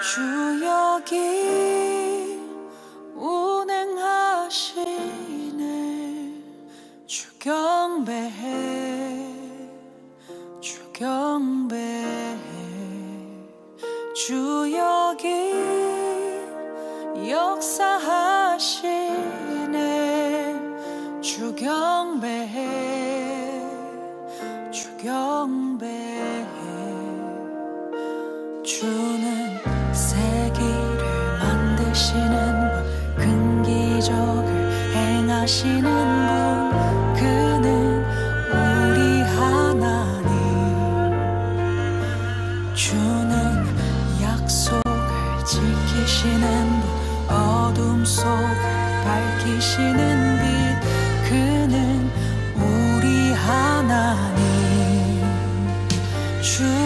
주 여기 운행하시네. 주 경배해, 주 경배해. 주 여기 역사하시네. 주 경배해, 주 경배해. 주는 세기를 만드시는 분, 큰 기적을 행하시는 분, 그는 우리 하나님. 주는 약속을 지키시는 분, 어둠 속을 밝히시는 빛, 그는 우리 하나님. 주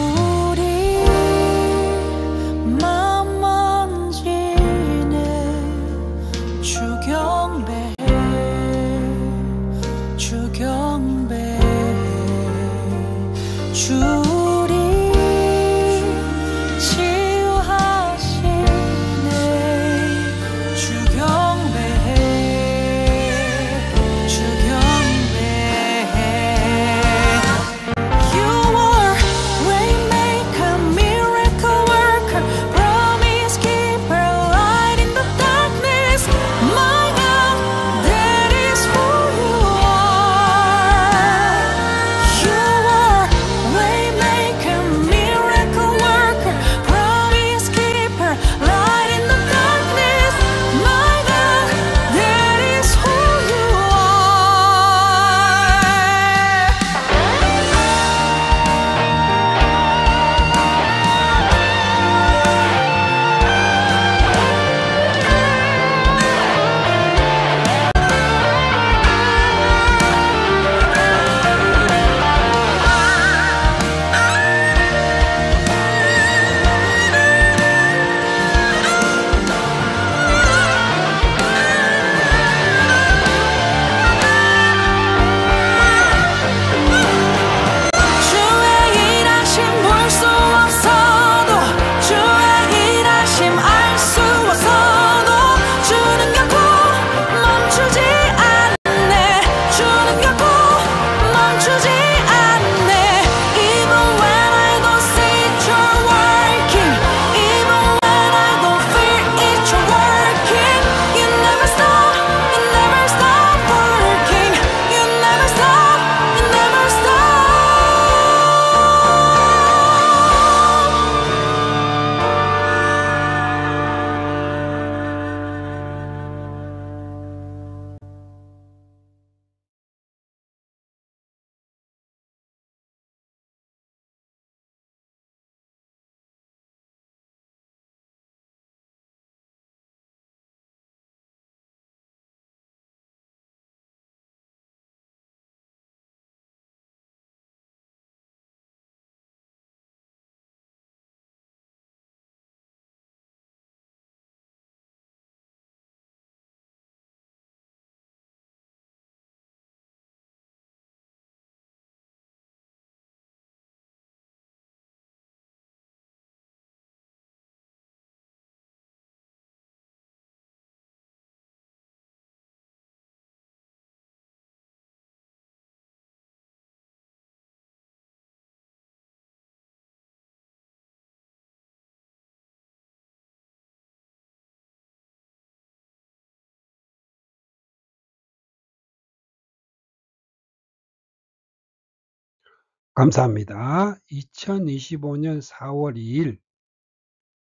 감사합니다. 2025년 4월 2일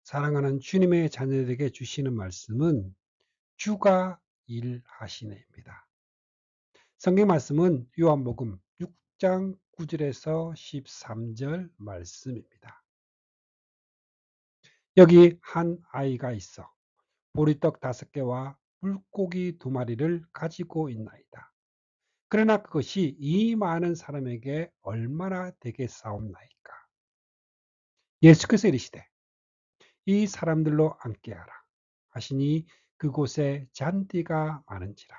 사랑하는 주님의 자녀들에게 주시는 말씀은 주가 일하시네입니다. 성경 말씀은 요한복음 6장 9절에서 13절 말씀입니다. 여기 한 아이가 있어 보리떡 5개와 물고기 2마리를 가지고 있나이다. 그러나 그것이 이 많은 사람에게 얼마나 되겠사옵나이까. 예수께서 이르시되 이 사람들로 함께하라 하시니 그곳에 잔디가 많은지라.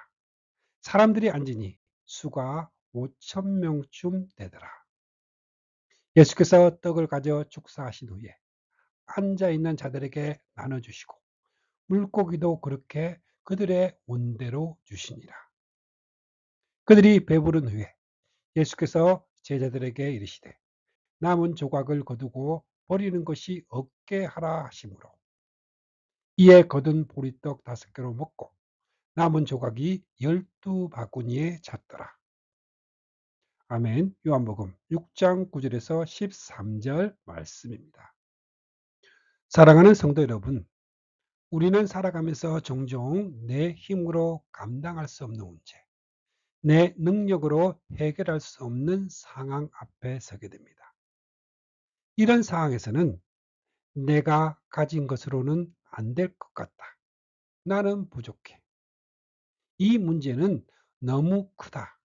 사람들이 앉으니 수가 5,000명쯤 되더라. 예수께서 떡을 가져 축사하신 후에 앉아 있는 자들에게 나눠주시고 물고기도 그렇게 그들의 원대로 주시니라. 그들이 배부른 후에 예수께서 제자들에게 이르시되 남은 조각을 거두고 버리는 것이 없게 하라 하시므로 이에 거둔 보리떡 5개로 먹고 남은 조각이 12바구니에 찼더라. 아멘. 요한복음 6장 9절에서 13절 말씀입니다. 사랑하는 성도 여러분, 우리는 살아가면서 종종 내 힘으로 감당할 수 없는 문제, 내 능력으로 해결할 수 없는 상황 앞에 서게 됩니다. 이런 상황에서는 내가 가진 것으로는 안 될 것 같다. 나는 부족해. 이 문제는 너무 크다.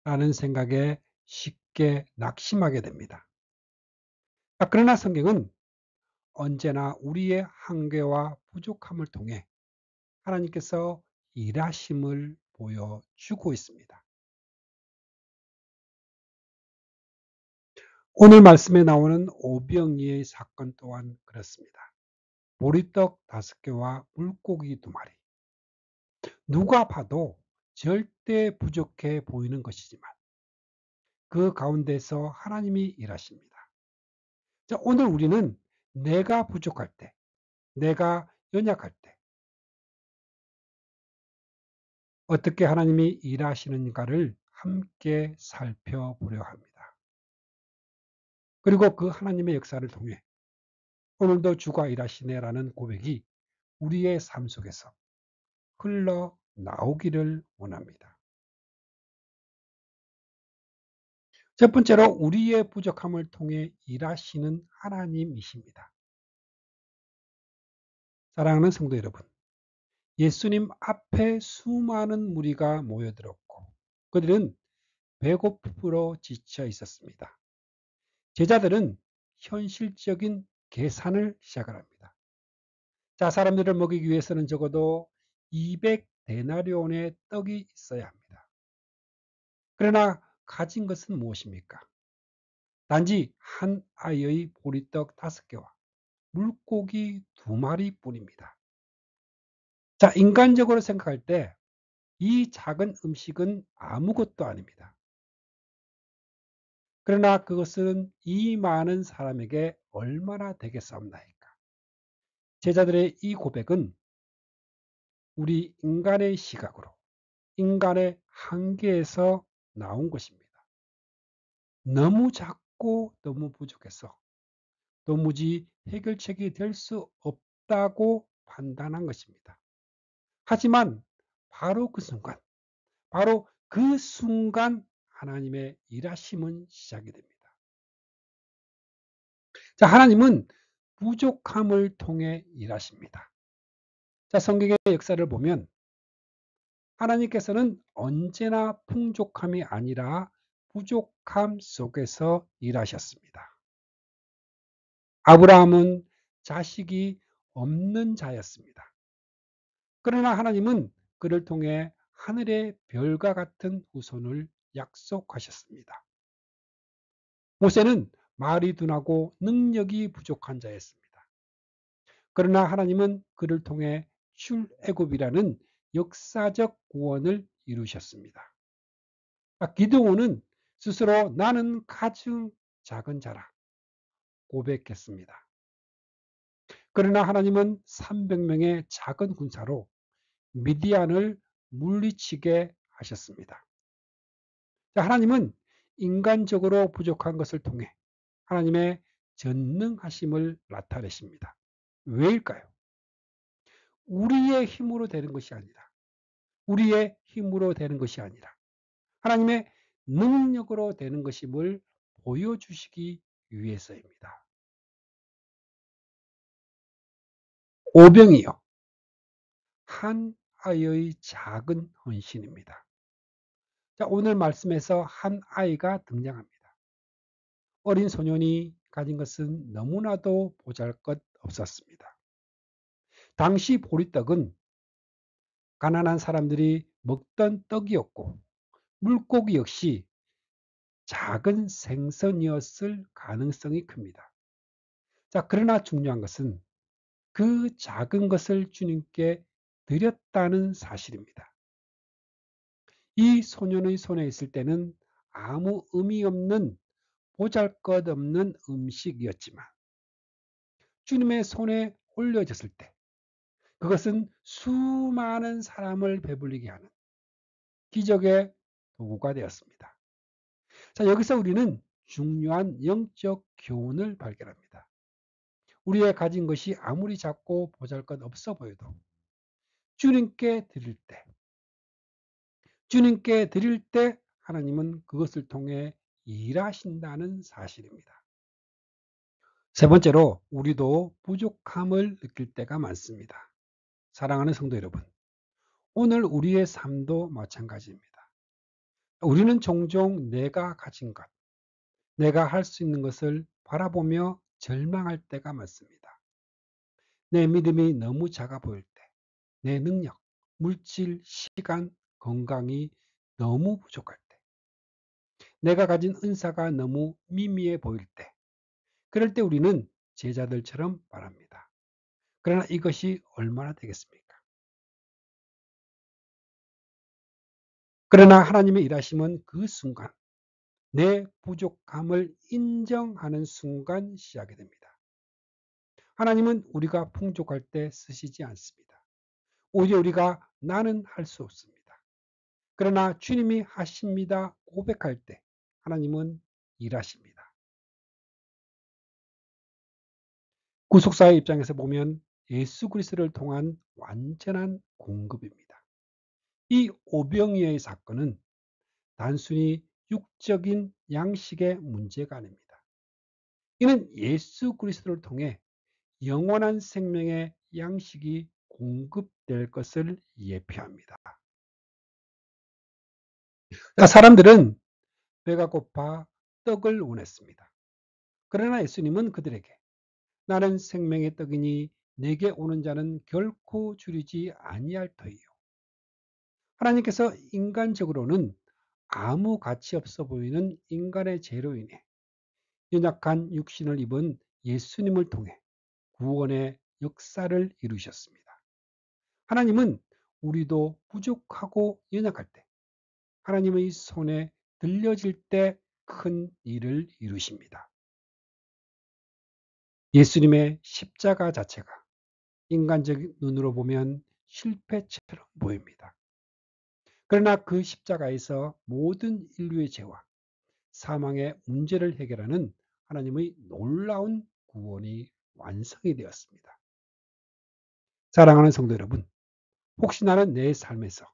라는 생각에 쉽게 낙심하게 됩니다. 그러나 성경은 언제나 우리의 한계와 부족함을 통해 하나님께서 일하심을 보여주고 있습니다. 오늘 말씀에 나오는 오병이의 사건 또한 그렇습니다. 보리떡 5개와 물고기 2마리. 누가 봐도 절대 부족해 보이는 것이지만 그 가운데서 하나님이 일하십니다. 자, 오늘 우리는 내가 부족할 때, 내가 연약할 때 어떻게 하나님이 일하시는가를 함께 살펴보려 합니다. 그리고 그 하나님의 역사를 통해 오늘도 주가 일하시네라는 고백이 우리의 삶 속에서 흘러나오기를 원합니다. 첫 번째로 우리의 부족함을 통해 일하시는 하나님이십니다. 사랑하는 성도 여러분, 예수님 앞에 수많은 무리가 모여들었고 그들은 배고픔으로 지쳐 있었습니다. 제자들은 현실적인 계산을 시작을 합니다. 자, 사람들을 먹이기 위해서는 적어도 200데나리온의 떡이 있어야 합니다. 그러나 가진 것은 무엇입니까? 단지 한 아이의 보리떡 5개와 물고기 2마리 뿐입니다. 자, 인간적으로 생각할 때 이 작은 음식은 아무것도 아닙니다. 그러나 그것은 이 많은 사람에게 얼마나 되겠사옵나이까. 제자들의 이 고백은 우리 인간의 시각으로 인간의 한계에서 나온 것입니다. 너무 작고 너무 부족해서 도무지 해결책이 될 수 없다고 판단한 것입니다. 하지만 바로 그 순간 하나님의 일하심은 시작이 됩니다. 자, 하나님은 부족함을 통해 일하십니다. 자, 성경의 역사를 보면 하나님께서는 언제나 풍족함이 아니라 부족함 속에서 일하셨습니다. 아브라함은 자식이 없는 자였습니다. 그러나 하나님은 그를 통해 하늘의 별과 같은 후손을 약속하셨습니다. 모세는 말이 둔하고 능력이 부족한 자였습니다. 그러나 하나님은 그를 통해 출애굽이라는 역사적 구원을 이루셨습니다. 기드온은 스스로 나는 가장 작은 자라 고백했습니다. 그러나 하나님은 300명의 작은 군사로 미디안을 물리치게 하셨습니다. 하나님은 인간적으로 부족한 것을 통해 하나님의 전능하심을 나타내십니다. 왜일까요? 우리의 힘으로 되는 것이 아니라 하나님의 능력으로 되는 것임을 보여주시기 위해서입니다. 오병이요, 한 아이의 작은 헌신입니다. 자, 오늘 말씀에서 한 아이가 등장합니다. 어린 소년이 가진 것은 너무나도 보잘것없었습니다. 당시 보리떡은 가난한 사람들이 먹던 떡이었고 물고기 역시 작은 생선이었을 가능성이 큽니다. 자, 그러나 중요한 것은 그 작은 것을 주님께 드렸다는 사실입니다. 이 소년의 손에 있을 때는 아무 의미 없는 보잘것없는 음식이었지만 주님의 손에 올려졌을 때 그것은 수많은 사람을 배불리게 하는 기적의 도구가 되었습니다. 자, 여기서 우리는 중요한 영적 교훈을 발견합니다. 우리의 가진 것이 아무리 작고 보잘것없어 보여도 주님께 드릴 때 하나님은 그것을 통해 일하신다는 사실입니다. 세 번째로 우리도 부족함을 느낄 때가 많습니다. 사랑하는 성도 여러분, 오늘 우리의 삶도 마찬가지입니다. 우리는 종종 내가 가진 것, 내가 할 수 있는 것을 바라보며 절망할 때가 많습니다. 내 믿음이 너무 작아 보일 때, 내 능력, 물질, 시간, 건강이 너무 부족할 때, 내가 가진 은사가 너무 미미해 보일 때, 그럴 때 우리는 제자들처럼 말합니다. 그러나 이것이 얼마나 되겠습니까? 그러나 하나님의 일하심은 그 순간, 내 부족함을 인정하는 순간 시작이 됩니다. 하나님은 우리가 풍족할 때 쓰시지 않습니다. 오히려 우리가 나는 할 수 없습니다. 그러나 주님이 하십니다 고백할 때 하나님은 일하십니다. 구속사의 입장에서 보면 예수 그리스도를 통한 완전한 공급입니다. 이 오병이어의 사건은 단순히 육적인 양식의 문제가 아닙니다. 이는 예수 그리스도를 통해 영원한 생명의 양식이 공급될 것을 예표합니다. 사람들은 배가 고파 떡을 원했습니다. 그러나 예수님은 그들에게 나는 생명의 떡이니 내게 오는 자는 결코 줄이지 아니할 터이요. 하나님께서 인간적으로는 아무 가치 없어 보이는 인간의 죄로 인해 연약한 육신을 입은 예수님을 통해 구원의 역사를 이루셨습니다. 하나님은 우리도 부족하고 연약할 때 하나님의 손에 들려질 때 큰 일을 이루십니다. 예수님의 십자가 자체가 인간적인 눈으로 보면 실패처럼 보입니다. 그러나 그 십자가에서 모든 인류의 죄와 사망의 문제를 해결하는 하나님의 놀라운 구원이 완성이 되었습니다. 사랑하는 성도 여러분, 혹시 나는 내 삶에서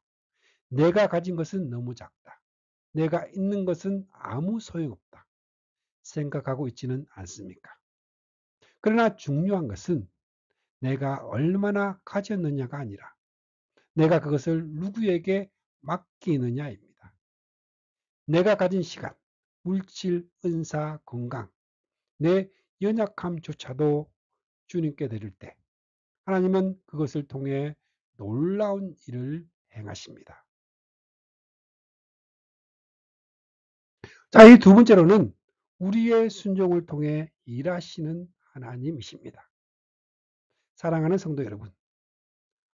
내가 가진 것은 너무 작다, 내가 있는 것은 아무 소용없다 생각하고 있지는 않습니까? 그러나 중요한 것은 내가 얼마나 가졌느냐가 아니라 내가 그것을 누구에게 맡기느냐입니다. 내가 가진 시간, 물질, 은사, 건강, 내 연약함조차도 주님께 드릴 때 하나님은 그것을 통해 놀라운 일을 행하십니다. 자, 이 두 번째로는 우리의 순종을 통해 일하시는 하나님이십니다. 사랑하는 성도 여러분,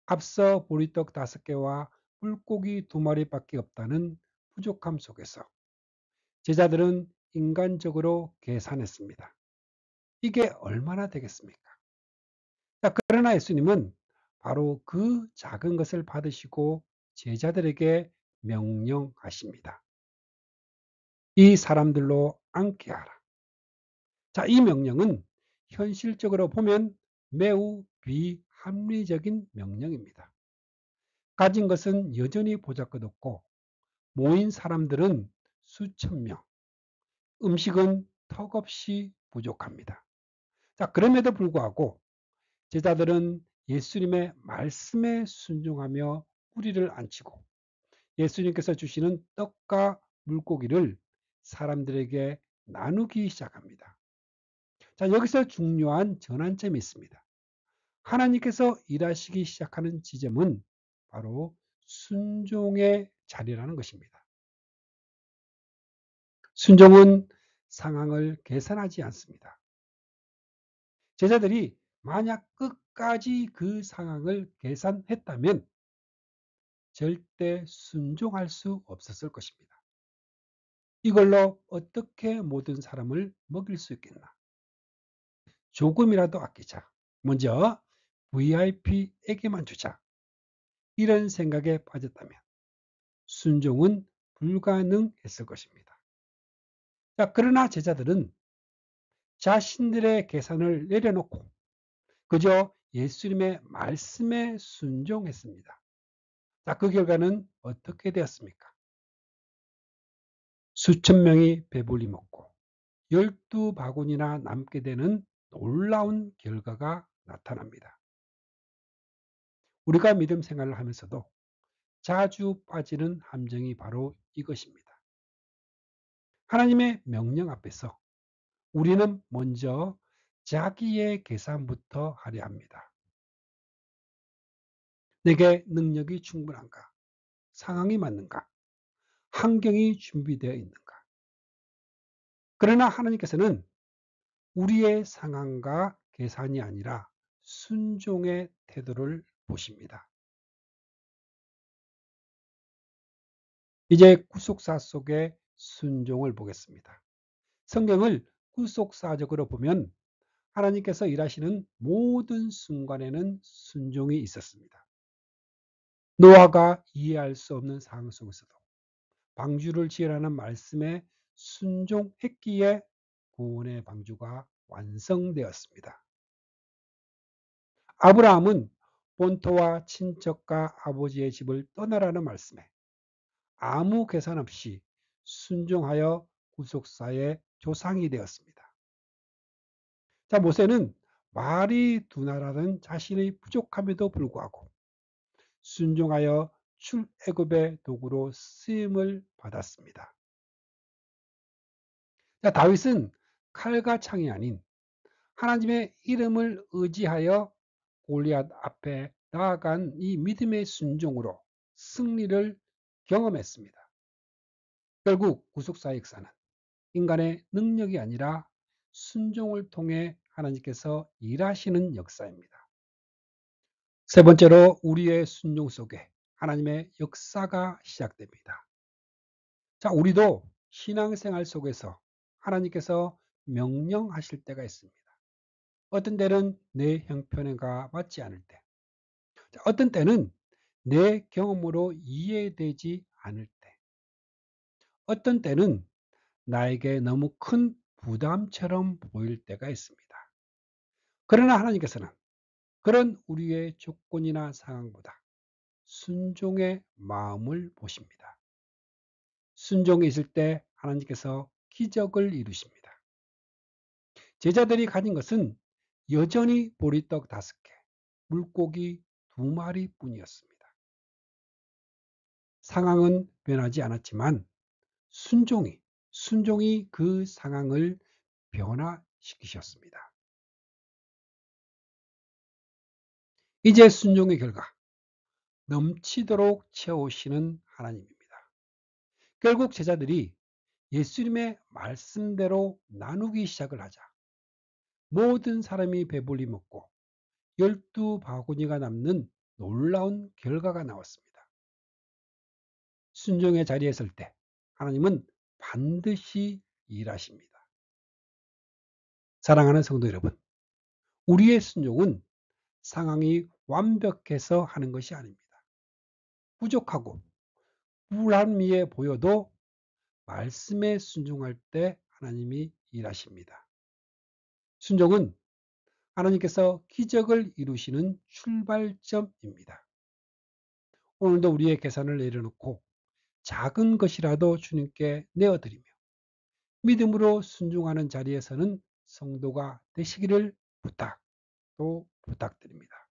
앞서 보리떡 5개와 물고기 2마리밖에 없다는 부족함 속에서 제자들은 인간적으로 계산했습니다. 이게 얼마나 되겠습니까? 자, 그러나 예수님은 바로 그 작은 것을 받으시고 제자들에게 명령하십니다. 이 사람들로 앉게 하라. 자, 이 명령은 현실적으로 보면 매우 비합리적인 명령입니다. 가진 것은 여전히 보잘것없고 모인 사람들은 수천 명, 음식은 턱없이 부족합니다. 자, 그럼에도 불구하고 제자들은 예수님의 말씀에 순종하며 뿌리를 앉히고 예수님께서 주시는 떡과 물고기를 사람들에게 나누기 시작합니다. 자, 여기서 중요한 전환점이 있습니다. 하나님께서 일하시기 시작하는 지점은 바로 순종의 자리라는 것입니다. 순종은 상황을 계산하지 않습니다. 제자들이 만약 끝까지 그 상황을 계산했다면 절대 순종할 수 없었을 것입니다. 이걸로 어떻게 모든 사람을 먹일 수 있겠나? 조금이라도 아끼자. 먼저 VIP에게만 주자. 이런 생각에 빠졌다면 순종은 불가능했을 것입니다. 자, 그러나 제자들은 자신들의 계산을 내려놓고 그저 예수님의 말씀에 순종했습니다. 자, 그 결과는 어떻게 되었습니까? 수천 명이 배불리 먹고 12바구니나 남게 되는 놀라운 결과가 나타납니다. 우리가 믿음 생활을 하면서도 자주 빠지는 함정이 바로 이것입니다. 하나님의 명령 앞에서 우리는 먼저 자기의 계산부터 하려 합니다. 내게 능력이 충분한가? 상황이 맞는가? 환경이 준비되어 있는가? 그러나 하나님께서는 우리의 상황과 계산이 아니라 순종의 태도를 보십니다. 이제 구속사 속의 순종을 보겠습니다. 성경을 구속사적으로 보면 하나님께서 일하시는 모든 순간에는 순종이 있었습니다. 노아가 이해할 수 없는 상황 속에서도 방주를 지으라는 말씀에 순종했기에 구원의 방주가 완성되었습니다. 아브라함은 본토와 친척과 아버지의 집을 떠나라는 말씀에 아무 계산 없이 순종하여 구속사의 조상이 되었습니다. 자, 모세는 말이 둔하라는 자신의 부족함에도 불구하고 순종하여 출애굽의 도구로 쓰임을 받았습니다. 자, 다윗은 칼과 창이 아닌 하나님의 이름을 의지하여 골리앗 앞에 나아간 이 믿음의 순종으로 승리를 경험했습니다. 결국 구속사의 역사는 인간의 능력이 아니라 순종을 통해 하나님께서 일하시는 역사입니다. 세 번째로 우리의 순종 속에 하나님의 역사가 시작됩니다. 자, 우리도 신앙생활 속에서 하나님께서 명령하실 때가 있습니다. 어떤 때는 내 형편과 맞지 않을 때, 어떤 때는 내 경험으로 이해되지 않을 때, 어떤 때는 나에게 너무 큰 부담처럼 보일 때가 있습니다. 그러나 하나님께서는 그런 우리의 조건이나 상황보다 순종의 마음을 보십니다. 순종이 있을 때 하나님께서 기적을 이루십니다. 제자들이 가진 것은 여전히 보리떡 5개, 물고기 2마리 뿐이었습니다. 상황은 변하지 않았지만 순종이 그 상황을 변화시키셨습니다. 이제 순종의 결과, 넘치도록 채우시는 하나님입니다. 결국 제자들이 예수님의 말씀대로 나누기 시작을 하자 모든 사람이 배불리 먹고 12바구니가 남는 놀라운 결과가 나왔습니다. 순종의 자리에 설 때 하나님은 반드시 일하십니다. 사랑하는 성도 여러분, 우리의 순종은 상황이 완벽해서 하는 것이 아닙니다. 부족하고 불합리해 보여도 말씀에 순종할 때 하나님이 일하십니다. 순종은 하나님께서 기적을 이루시는 출발점입니다. 오늘도 우리의 계산을 내려놓고 작은 것이라도 주님께 내어드리며 믿음으로 순종하는 자리에서는 성도가 되시기를 부탁드립니다.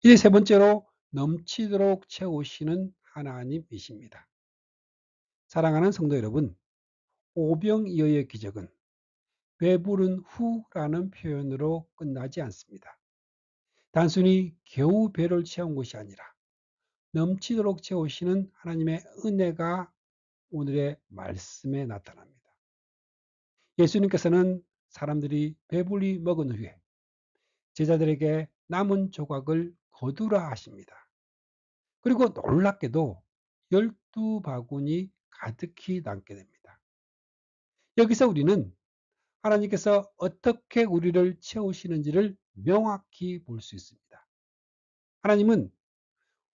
이제 세 번째로 넘치도록 채우시는 하나님이십니다. 사랑하는 성도 여러분, 오병이어의 기적은 배부른 후라는 표현으로 끝나지 않습니다. 단순히 겨우 배를 채운 것이 아니라 넘치도록 채우시는 하나님의 은혜가 오늘의 말씀에 나타납니다. 예수님께서는 사람들이 배불리 먹은 후에 제자들에게 남은 조각을 거두라 하십니다. 그리고 놀랍게도 12바구니 가득히 남게 됩니다. 여기서 우리는 하나님께서 어떻게 우리를 채우시는지를 명확히 볼 수 있습니다. 하나님은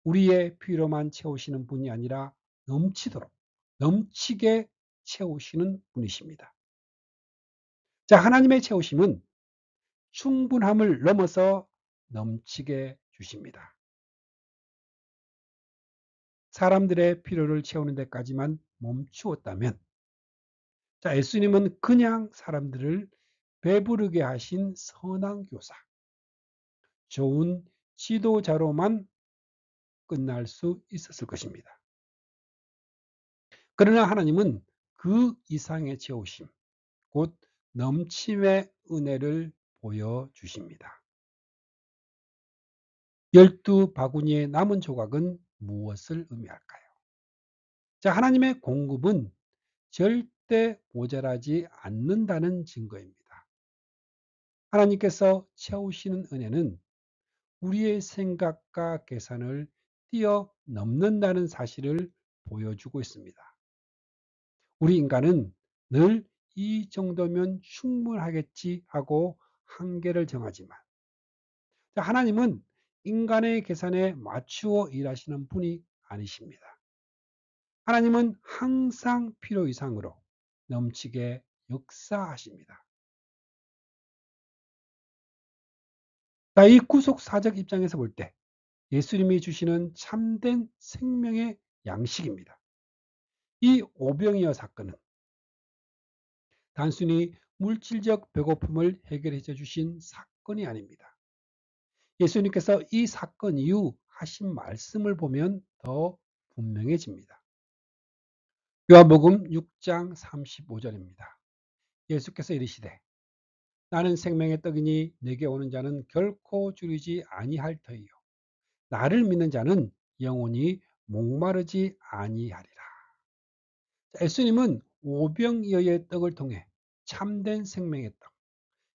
우리의 필요만 채우시는 분이 아니라 넘치도록, 넘치게 채우시는 분이십니다. 자, 하나님의 채우심은 충분함을 넘어서 넘치게 주십니다. 사람들의 필요를 채우는 데까지만 멈추었다면, 자, 예수님은 그냥 사람들을 배부르게 하신 선한 교사, 좋은 지도자로만 끝날 수 있었을 것입니다. 그러나 하나님은 그 이상의 채우심, 곧 넘침의 은혜를 보여주십니다. 12바구니의 남은 조각은 무엇을 의미할까요? 자, 하나님의 공급은 절대 모자라지 않는다는 증거입니다. 하나님께서 채우시는 은혜는 우리의 생각과 계산을 뛰어넘는다는 사실을 보여주고 있습니다. 우리 인간은 늘 이 정도면 충분하겠지 하고 한계를 정하지만, 하나님은 인간의 계산에 맞추어 일하시는 분이 아니십니다. 하나님은 항상 필요 이상으로 넘치게 역사하십니다. 이 구속사적 입장에서 볼 때 예수님이 주시는 참된 생명의 양식입니다. 이 오병이어 사건은 단순히 물질적 배고픔을 해결해 주신 사건이 아닙니다. 예수님께서 이 사건 이후 하신 말씀을 보면 더 분명해집니다. 요한복음 6장 35절입니다. 예수께서 이르시되 나는 생명의 떡이니 내게 오는 자는 결코 줄이지 아니할 터이요 나를 믿는 자는 영원히 목마르지 아니하리라. 예수님은 오병이어의 떡을 통해 참된 생명의 떡,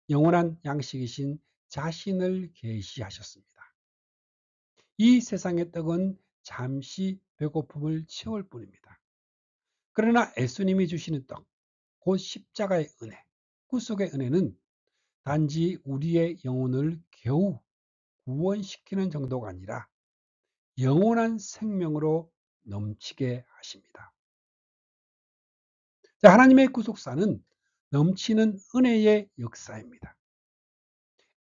영원한 양식이신 자신을 계시하셨습니다. 이 세상의 떡은 잠시 배고픔을 채울 뿐입니다. 그러나 예수님이 주시는 떡, 곧 십자가의 은혜, 구속의 은혜는 단지 우리의 영혼을 겨우 구원시키는 정도가 아니라 영원한 생명으로 넘치게 하십니다. 자, 하나님의 구속사는 넘치는 은혜의 역사입니다.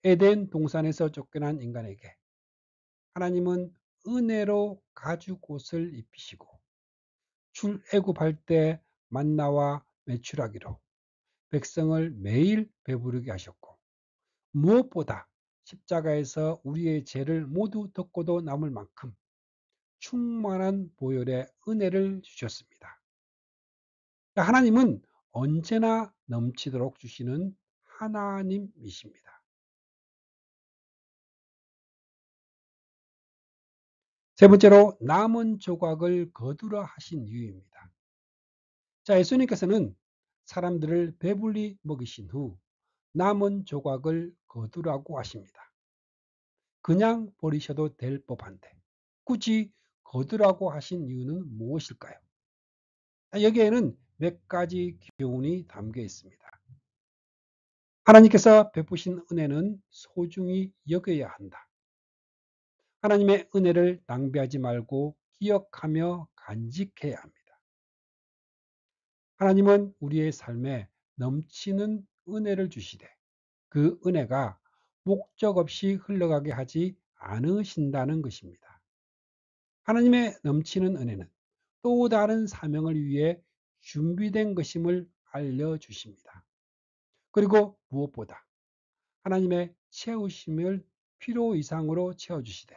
에덴 동산에서 쫓겨난 인간에게 하나님은 은혜로 가죽 옷을 입히시고 출애굽할 때 만나와 메추라기로 백성을 매일 배부르게 하셨고, 무엇보다 십자가에서 우리의 죄를 모두 덮고도 남을 만큼 충만한 보혈의 은혜를 주셨습니다. 하나님은 언제나 넘치도록 주시는 하나님이십니다. 세 번째로 남은 조각을 거두라 하신 이유입니다. 자, 예수님께서는 사람들을 배불리 먹이신 후 남은 조각을 거두라고 하십니다. 그냥 버리셔도 될 법한데 굳이 거두라고 하신 이유는 무엇일까요? 여기에는 몇 가지 교훈이 담겨 있습니다. 하나님께서 베푸신 은혜는 소중히 여겨야 한다. 하나님의 은혜를 낭비하지 말고 기억하며 간직해야 합니다. 하나님은 우리의 삶에 넘치는 은혜를 주시되 그 은혜가 목적 없이 흘러가게 하지 않으신다는 것입니다. 하나님의 넘치는 은혜는 또 다른 사명을 위해 준비된 것임을 알려주십니다. 그리고 무엇보다 하나님의 채우심을 필요 이상으로 채워주시되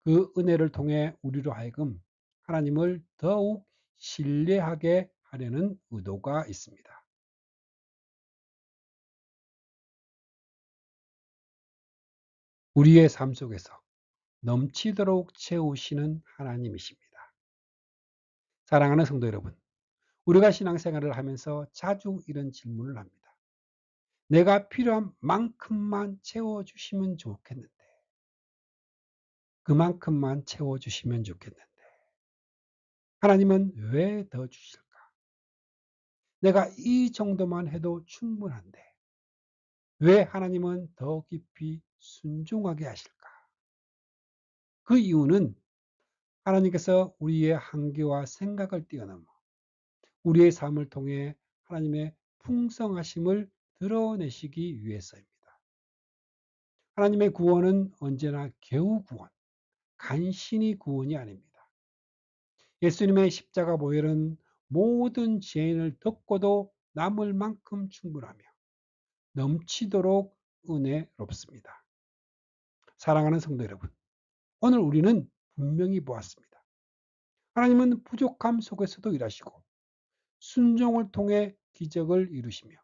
그 은혜를 통해 우리로 하여금 하나님을 더욱 신뢰하게 하려는 의도가 있습니다. 우리의 삶 속에서 넘치도록 채우시는 하나님이십니다. 사랑하는 성도 여러분, 우리가 신앙생활을 하면서 자주 이런 질문을 합니다. 내가 필요한 만큼만 채워주시면 좋겠는데, 그만큼만 채워주시면 좋겠는데, 하나님은 왜 더 주실까? 내가 이 정도만 해도 충분한데, 왜 하나님은 더 깊이 순종하게 하실까? 그 이유는 하나님께서 우리의 한계와 생각을 뛰어넘어 우리의 삶을 통해 하나님의 풍성하심을 드러내시기 위해서입니다. 하나님의 구원은 언제나 겨우 구원, 간신히 구원이 아닙니다. 예수님의 십자가 보혈은 모든 죄인을 덮고도 남을 만큼 충분하며 넘치도록 은혜롭습니다. 사랑하는 성도 여러분, 오늘 우리는 분명히 보았습니다. 하나님은 부족함 속에서도 일하시고 순종을 통해 기적을 이루시며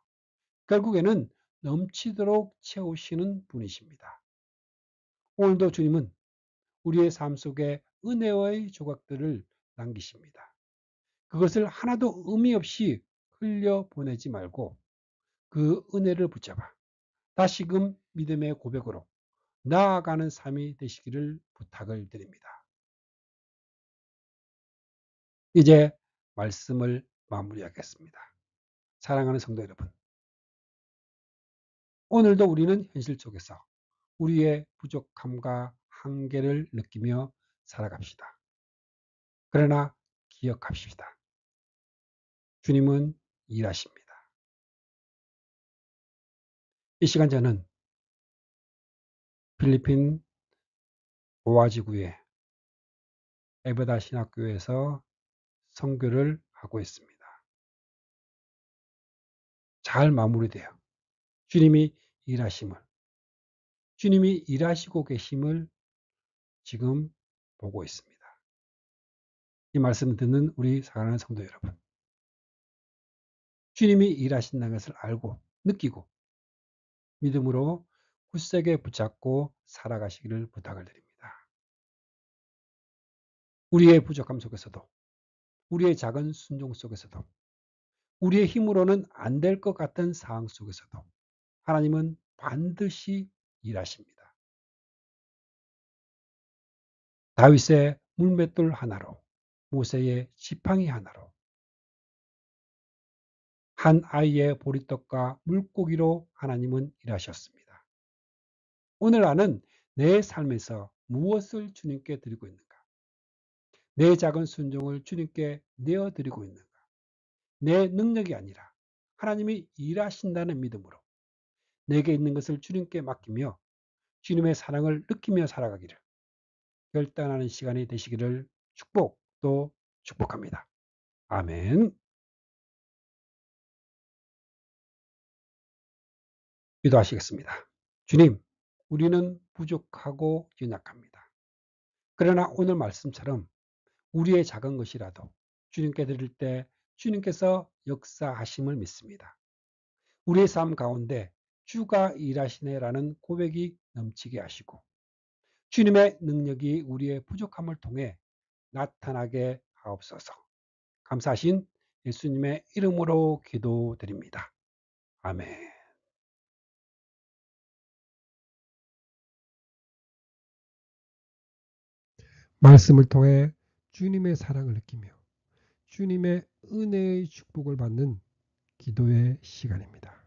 결국에는 넘치도록 채우시는 분이십니다. 오늘도 주님은 우리의 삶 속에 은혜의 조각들을 남기십니다. 그것을 하나도 의미 없이 흘려보내지 말고 그 은혜를 붙잡아 다시금 믿음의 고백으로 나아가는 삶이 되시기를 부탁을 드립니다. 이제 말씀을 마무리하겠습니다. 사랑하는 성도 여러분, 오늘도 우리는 현실 속에서 우리의 부족함과 한계를 느끼며 살아갑시다. 그러나 기억합시다. 주님은 일하십니다. 이 시간 저는 필리핀 보아지구의 에베다 신학교에서 선교를 하고 있습니다. 잘 마무리돼요. 주님이 일하심을, 주님이 일하시고 계심을 지금 보고 있습니다. 이 말씀을 듣는 우리 사랑하는 성도 여러분, 주님이 일하신다는 것을 알고 느끼고 믿음으로 굳세게 붙잡고 살아가시기를 부탁을 드립니다. 우리의 부족함 속에서도, 우리의 작은 순종 속에서도, 우리의 힘으로는 안 될 것 같은 상황 속에서도 하나님은 반드시 일하십니다. 다윗의 물맷돌 하나로, 모세의 지팡이 하나로, 한 아이의 보리떡과 물고기로 하나님은 일하셨습니다. 오늘 나는 내 삶에서 무엇을 주님께 드리고 있는가? 내 작은 순종을 주님께 내어드리고 있는가? 내 능력이 아니라 하나님이 일하신다는 믿음으로 내게 있는 것을 주님께 맡기며 주님의 사랑을 느끼며 살아가기를 결단하는 시간이 되시기를 축복 또 축복합니다. 아멘. 기도하시겠습니다. 주님, 우리는 부족하고 연약합니다. 그러나 오늘 말씀처럼 우리의 작은 것이라도 주님께 드릴 때 주님께서 역사하심을 믿습니다. 우리의 삶 가운데 주가 일하시네라는 고백이 넘치게 하시고 주님의 능력이 우리의 부족함을 통해 나타나게 하옵소서. 감사하신 예수님의 이름으로 기도드립니다. 아멘. 말씀을 통해 주님의 사랑을 느끼며 주님의 은혜의 축복을 받는 기도의 시간입니다.